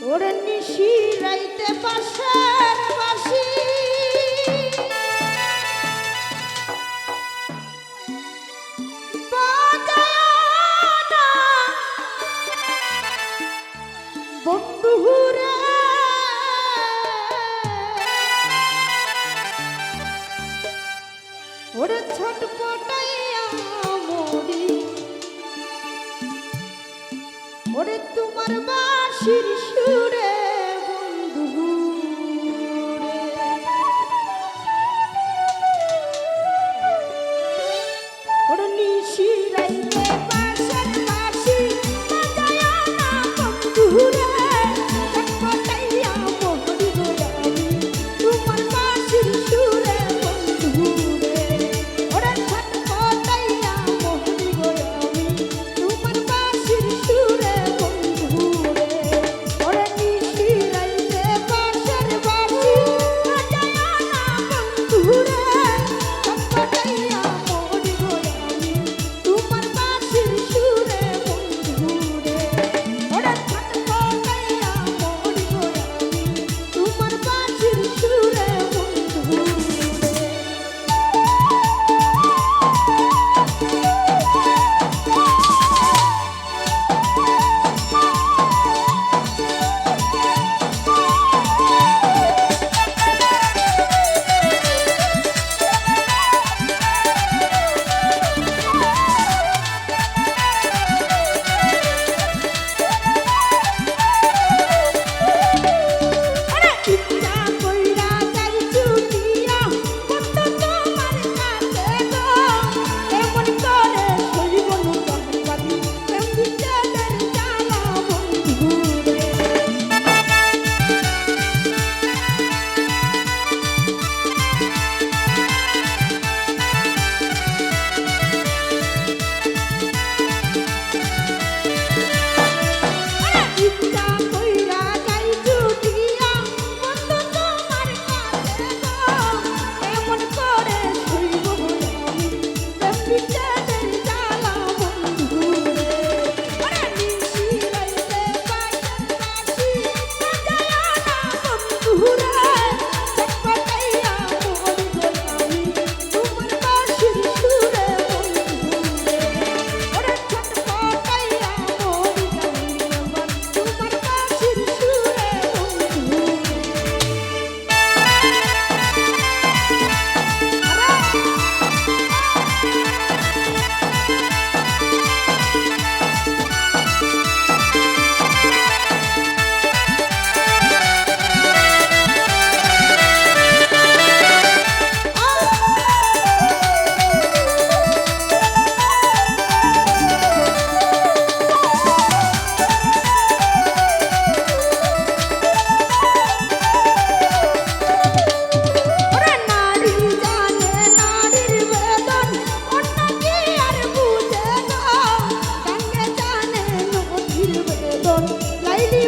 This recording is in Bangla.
ওরে নিশি রাইতে পাশের বাসি বন্ধুরে ওরে ছটপটাইয়া মরি ওরে তোমার বাঁশির সুরে বন্ধু ওরে নিশি রাইতে পাশের বাঁশি বাজায়া না বন্ধু রে ছটপটাইয়া মরি গো আমি তোমার বাঁশির সুরে বন্ধু রে ওরে ছটপটাইয়া মরি গো আমি তোমার বাঁশির সুরে বন্ধু রে ওরে নিশি রাইতে পাশের বাঁশি বাজায়া না বন্ধু রে ছটপটাইয়া মরি গো আমি তোমার বাঁশির সুরে বন্ধু রে ওরে ছটপটাইয়া মরি গো আমি তোমার বাঁশির সুরে বন্ধু রে ইচ্ছা কইরা যাই ছুটিয়া কত তোমার কাছে গো এমন করে সইব না পাবি এমনি চাঁদের জ্বালা বন্ধু রে ইচ্ছা কইরা যাই ছুটিয়া কত তোমার কাছে গো এমন করে সইব আমি এমনি চাঁদের জ্বালা বন্ধু রে ওরে নিশি রাইতে পাশের বাঁশি বাজায়া না বন্ধু রে ছটপটাইয়া মরি গো আমি তোমার বাঁশির সুরে বন্ধু রে ওরে ছটপটাইয়া মরি যাই আমার তোমার বাঁশির সুরে বন্ধু রে ওরে নারী জানে নারীর বেদন অন্য কি আর বুঝে গো গঙ্গে জানে নদীর বেদন লাইলি